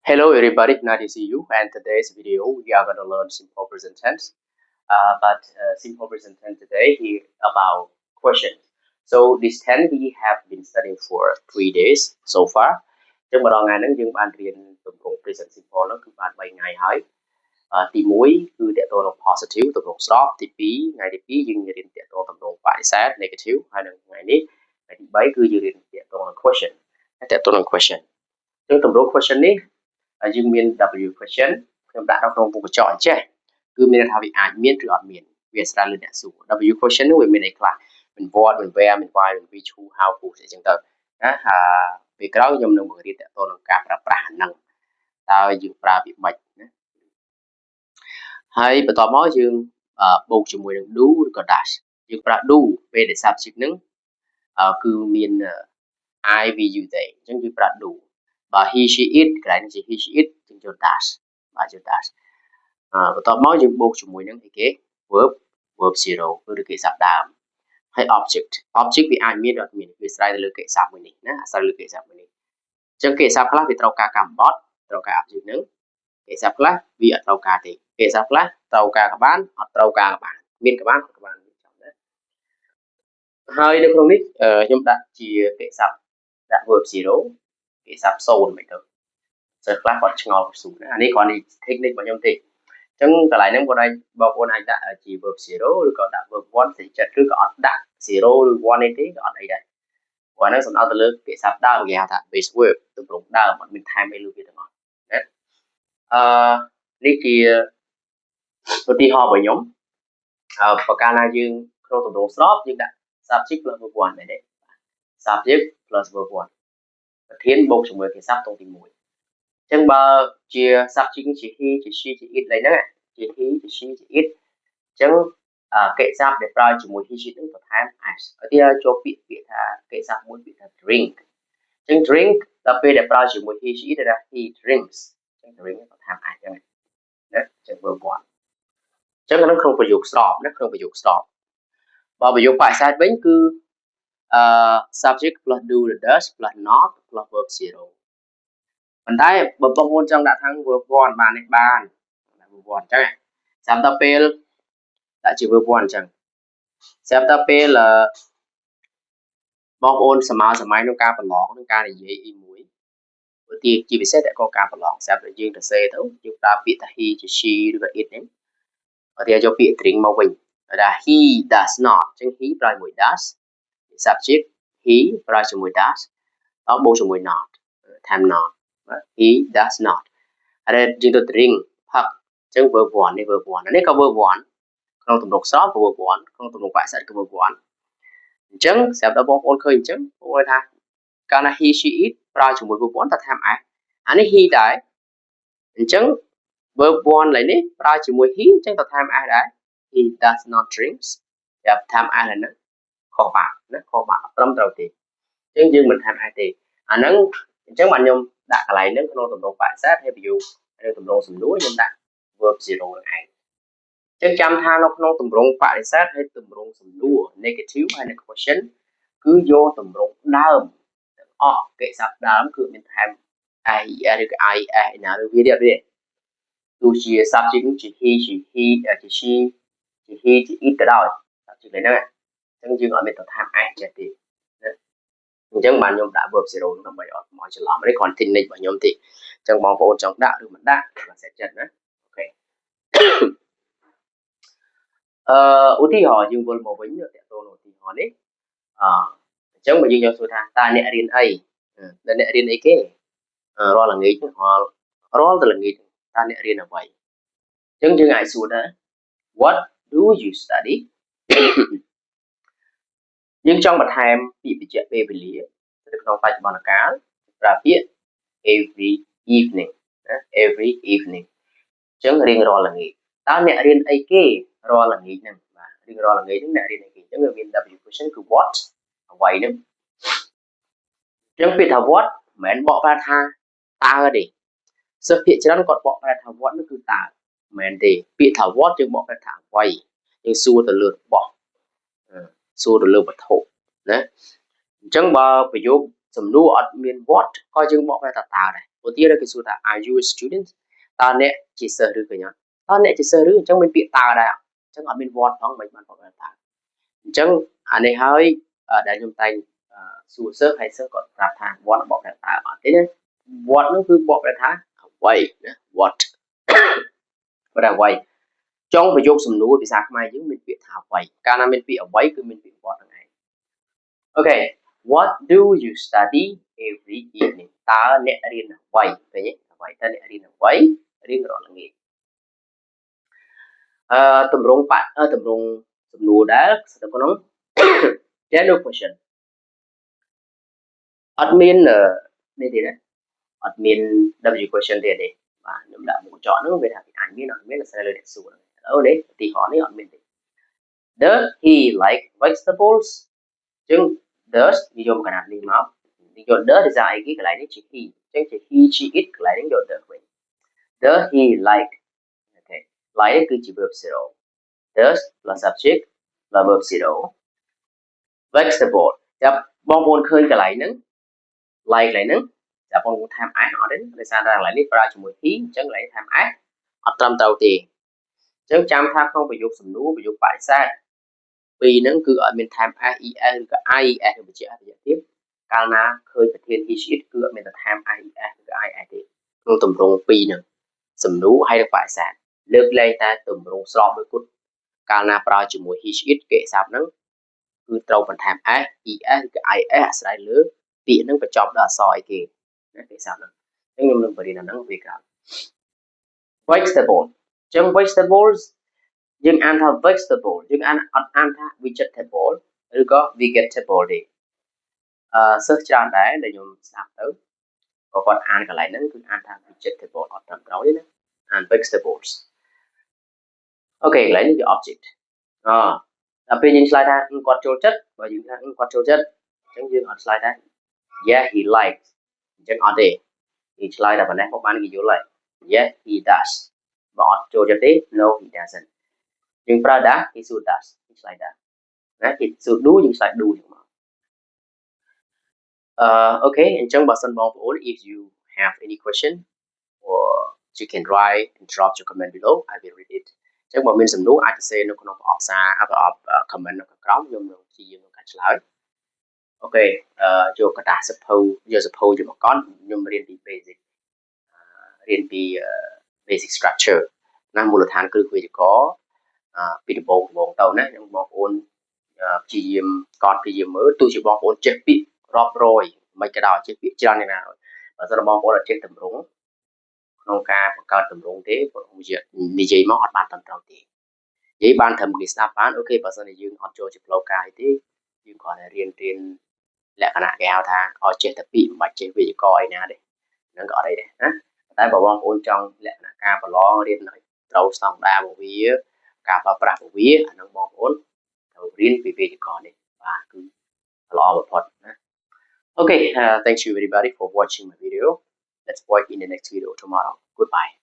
Hello everybody, nice to see you. And today's video we are going to learn simple present tense. Simple present tense today is about questions. So this tense we have been studying for 3 days so far. Trong một ngày nắng dương ban riêng tụi cùng present simple nó cứ ban 3 ngày hỏi. Tí muối cứ để tôi là positive tụi cùng stop tí phí ngày tí phí dương như để tôi tụi cùng phải sad negative hay là ngày ní ngày tí bảy cứ như để tôi là question. Để tôi là question. Trong tụi cùng question ní យើងមាន W question ខ្ញុំដាក់នៅក្នុងពុកកញ្ចក់អញ្ចេះគឺមានថាវាអាចមានឬអត់មានវាស្រាវលើអ្នកសួរ W question នោះវាមានអីខ្លះមាន what មាន where មាន why មាន which who how who អញ្ចឹងទៅណាពេលក្រោយខ្ញុំនឹងបង្រៀនតទៅនឹងការប្រើប្រាស់អាហ្នឹងតើយើងប្រើវាម៉េចណាហើយបន្តមកយើងបូកជាមួយនឹង do ឬក៏ dash យើងប្រើ do ពេលដែល subject ហ្នឹងគឺមាន I we you they អញ្ចឹងយើងប្រើ do បើ he she it កន្លែងនេះជា he she it យើងយក dash បាទយក dash បន្តមកយើងបូកជាមួយនឹងអីគេ verb 0គឺគេសាប់ដើមហើយ object វាអាចមានឬអត់មានវាស្រ័យទៅលើគេសាប់មួយនេះណាអាស្រ័យលើគេសាប់មួយនេះអញ្ចឹងគេសាប់ខ្លះវាត្រូវការកម្មបត្តិត្រូវការ object នឹងគេសាប់ខ្លះវាអត់ត្រូវការទេគេសាប់ខ្លះត្រូវការក៏បានអត់ត្រូវការក៏បានមានក៏បានអត់ក៏បានចាំណាហើយនៅក្នុងនេះខ្ញុំដាក់ជាគេសាប់ដាក់ verb 0គេសាប់0មិនទៅសិស្សខ្លះគាត់ឆ្ងល់ស៊ូណាអានេះគ្រាន់តែ technique របស់ខ្ញុំទេអញ្ចឹងកន្លែងហ្នឹងបងប្អូនអាចដាក់ជា verb 0ឬក៏ដាក់ verb 1សេចក្ដីឬក៏អត់ដាក់0ឬ1នេះទេក៏អត់អីដែរព្រោះហ្នឹងសំដៅទៅលើពាក្យសព្ទដើមគេហៅថា base verb ទម្រង់ដើមអត់មានថែមអីលើវាទាំងអស់ណានេះជាឧទាហរណ៍របស់ខ្ញុំប្រការណាយើងក្នុងទម្រង់ស្របយើងដាក់ subject plus verb 1ដែរទេ subject plus verb 1ប្រធានបូកជាមួយគេសព្ទតងទី1ចឹងបើជា subject ជា he ជា she ជា it ហ្នឹងជា he ជា she ជា it ចឹងកិច្ចសព្ទដែលប្រើជាមួយ he she ហ្នឹងបន្ថែម s ឧទាហរណ៍ចូលពាក្យថាកិច្ចសព្ទមួយពាក្យថា drink ចឹង drink ដល់ពេលដែលប្រើជាមួយ he she it ថា he drinks ចឹង drink បន្ថែម s ចឹងណាចឹង verb 1ចឹងក្នុងប្រយោគស្របណាក្នុងប្រយោគស្របបើប្រយោគបរិស័ទវិញគឺsubject plus do the does plus not plus verb 0ប៉ុន្តែបើបងប្អូនចង់ដាក់ខាង verb 1បានទេបានដាក់ verb 1អញ្ចឹងចាំដល់ពេលដាក់ជា verb 1អញ្ចឹងចាំដល់ពេលបងប្អូនសម័យក្នុងការប្រឡងក្នុងការនិយាយអីមួយឧទាហរណ៍ជាពិសេសតែក៏ការប្រឡងសម្រាប់យើងទៅសេទៅយើងប្រើពាក្យថា he ជា she ឬក៏ it ហ្នឹងឧទាហរណ៍យកពាក្យ drink មកវិញថា he does not អញ្ចឹង he ប្រើជាមួយ does subject he ប្រើជាមួយ does បូកជាមួយ not ថែម not he does not ហើយយើងទៅ drink ផឹកអញ្ចឹង verb 1នេះ verb 1នេះក៏ verb 1ក្នុងទម្រង់ស្របក៏ verb 1ក្នុងទម្រង់បរិស័ទក៏ verb 1អញ្ចឹងសម្រាប់ដល់បងប្អូនឃើញអញ្ចឹងបងប្អូនថាកាលណា he she it ប្រើជាមួយ verb 1តើថែម s អានេះ he ដែរអញ្ចឹង verb 1ឡើយនេះប្រើជាមួយ he អញ្ចឹងតើថែម s ដែរ he does not drinks ចាប់ថែម s ហើយហ្នឹងខុសបាត់ណាខុសបាត់អត់ត្រឹមត្រូវទេអញ្ចឹងយើងមិនថែម s ទេអាហ្នឹងអញ្ចឹងបាទខ្ញុំដាក់កន្លែងហ្នឹងក្នុងទម្រង់បរិស័ទហើយប្រយោគហើយទម្រង់សំណួរខ្ញុំដាក់ verb 0នឹងឯងចឹងចាំថានៅក្នុងទម្រង់បរិស័ទហើយទម្រង់សំណួរ negative ហើយនិង question គឺយកទម្រង់ដើមទាំងអស់កិច្ចសព្ទដើមគឺមានថែម iឬក៏ i s ណាឬវាទៀតទោះជា subject ជា he ជា she ជា he ជា it ក៏ដោយ subject ហ្នឹងអញ្ចឹងយើងអត់មានទៅថែម s ចេះទេណាអញ្ចឹងបានខ្ញុំដាក់ verb 0ដើម្បីអត់មកច្រឡំនេះគ្រាន់ technique របស់ខ្ញុំទេអញ្ចឹងបងប្អូនចង់ដាក់ឬមិនដាក់បាទសេចចិត្តណាអូខេឧទាហរណ៍យើងវិលមកវិញតើតើឧទាហរណ៍នេះអញ្ចឹងបើយើងយកសួរថាតើអ្នករៀនអីតើអ្នករៀនអីគេរាល់ល្ងាចរាល់ទៅល្ងាចតើអ្នករៀនអ្វីអញ្ចឹងយើងអាចសួរថា what do you study យើងចង់បន្ថែមពាក្យបញ្ជាក់ពេលវេលានៅក្នុងបច្ចុប្បន្នកាលប្រើពាក្យ every evening ណា every evening អញ្ចឹងរៀងរាល់ល្ងាចតើអ្នករៀនអីគេរាល់ល្ងាចហ្នឹងបាទរៀងរាល់ល្ងាចហ្នឹងអ្នករៀនអីគេអញ្ចឹងវាមាន W question គឺ what អ្វីហ្នឹងអញ្ចឹងពាក្យថា what មិនមែនបកប្រែថាតើទេសិស្សភាគច្រើនគាត់បកប្រែថា what នោះគឺតើមិនមែនទេពាក្យថា what យើងបកប្រែថាអ្វីយើងសួរទៅលើរបស់សួរទៅលើវត្ថុណាអញ្ចឹងបើប្រយោគសំណួរអត់មាន what ក៏យើងបកប្រែថាតើដែរ ឧទាហរណ៍គេសួរថា are you a student តើអ្នកជាសិស្សឬក៏យ៉ាងតើអ្នកជាសិស្សឬអញ្ចឹងមានពាក្យតើដែរអញ្ចឹងអត់មាន what ផងមិនបានบอกថាអញ្ចឹងអានេះហើយដែលខ្ញុំតែងសួរសិស្សហើយសិស្សគាត់ប្រាប់ថា what បកប្រែថាអត់ទេណា what នោះគឺបកប្រែថាអ្វីណា what បើថាអ្វីចុងប្រយោគសំណួរភាសាខ្មែរយើងមានពាក្យថាអ្វីកាលណាមានពាក្យអ្វីគឺមានពាក្យ what ហ្នឹងឯង Okay what do you study every evening តើអ្នករៀនអ្វីឃើញទេអ្វីតើអ្នករៀនអ្វីរៀនរាល់ល្ងាចតម្រងតម្រងសំណួរដែលស្ថិតក្នុង general question អត់មាននេះទេណាអត់មាន W question ទេទេបាទខ្ញុំដាក់មុខកញ្ចក់ហ្នឹងវាថាពីអញមានអត់មានស្រាវលើអ្នកសួរឥឡូវនេះឧទាហរណ៍នេះអត់មានទេ Does he like vegetables អញ្ចឹង does និយមកណ្ដាលនេះមកនិយម does ភាសាអីគេកន្លែងនេះជា he អញ្ចឹងជា he she it កន្លែងនេះយក does វិញ Does he like អូខេ like គឺជា verb 0 does plus subject plus verb 0 vegetable ចាប់បងប្អូនឃើញកន្លែងហ្នឹង like កន្លែងហ្នឹងចាប់បងប្អូនថែម s អត់ទេដោយសារតែកន្លែងនេះប្រើជាមួយ he អញ្ចឹងកន្លែងថែម s អត់ត្រឹមត្រូវទេអញ្ចឹងចាំថាក្នុងប្រយោគសំណួរប្រយោគបដិសេធពីរហ្នឹងគឺអត់មានថែម s es ឬក៏ ies ទៅបញ្ជាក់ទៀតកាលណាឃើញប្រធាន he she it គឺអត់មានតែថែម ies ឬក៏ ies ទេក្នុងទម្រង់ពីរហ្នឹងសំណួរហើយនិងបដិសេធលើកលែងតែទម្រង់ស្របមួយគត់កាលណាប្រើជាមួយ he she it គេសាប់ហ្នឹងគឺត្រូវបន្ថែម s es ឬក៏ ies អាស្រ័យលើពាក្យហ្នឹងបញ្ចប់ដោយអក្សរអីគេណាគេសាប់ហ្នឹងអញ្ចឹងខ្ញុំនឹងបរិញ្ញាហ្នឹងវាក្រោយ vegetable អញ្ចឹង vegetables យើងអានថា vegetable យើងអត់អានថា vegetable ឬក៏ vegetable ទេសិស្សច្រើនដែរដែលខ្ញុំស្ដាប់ទៅក៏គាត់អានកន្លែងហ្នឹងគឺអានថា vegetable អត់ត្រឹមត្រូវទេណាអាន vegetables អូខេកន្លែងនេះជា object ដល់ពេលយើងឆ្លើយថាគាត់ចូលចិត្តបើយើងថាគាត់ចូលចិត្តអញ្ចឹងយើងអត់ឆ្លើយថា yeah he likes អញ្ចឹងអត់ទេគេឆ្លើយតែប៉ុណ្ណេះក៏បានគេយល់ហើយ yes he does បើអត់ចូលចិត្តទេ no he doesn't យើងប្រើ does គេសួរ does គេឆ្លើយ does ណាគេសួរ do យើងឆ្លើយ do ចឹងមកអូខេអញ្ចឹងបើសិនបងប្អូន if you have any question or you can write and drop your comment below I will read it អញ្ចឹងបើមានសំណួរអាចសរសេរនៅក្នុងប្រអប់សារប្រអប់ comment នៅខាងក្រោមខ្ញុំនឹងព្យាយាមកាត់ឆ្លើយអូខេយកกระดาษសភៅយកសភៅយកមកកត់ខ្ញុំរៀនពី basic រៀនពី basic structure ណាមូលដ្ឋានគ្រឹះវេយ្យាករណ៍ពីដំបូងទៅណាខ្ញុំបងប្អូនព្យាយាមកត់ព្យាយាមមើលទោះជាបងប្អូនចេះពាក្យរាប់រយមិនក៏ដោយចេះពាក្យច្រើនយ៉ាងណាបើសិនបងប្អូនអត់ចេះតម្រង់ក្នុងការបង្កើតតម្រង់ទេបងប្អូននិយាយមកអត់បានត្រឹមត្រូវទេនិយាយបានត្រឹមគេស្ដាប់បានអូខេបើសិនជាយើងអត់ចូលជាផ្លូវការអីទេយើងគ្រាន់តែរៀនលក្ខណៈគេហៅថាឲ្យចេះតែពាក្យមិនបាច់ចេះវេយ្យាករណ៍អីណាទេហ្នឹងក៏អត់អីដែរណាតែបើបងប្អូនចង់លក្ខណៈការប្រឡងរៀនឲ្យត្រូវស្តង់ដាររបស់វាការប្រើប្រាស់របស់វាអាហ្នឹងបងប្អូនត្រូវរៀនពីវេយ្យាករណ៍នេះបាទគឺល្អបំផុតណា Okay thank you everybody for watching my video let's watch in the next video tomorrow goodbye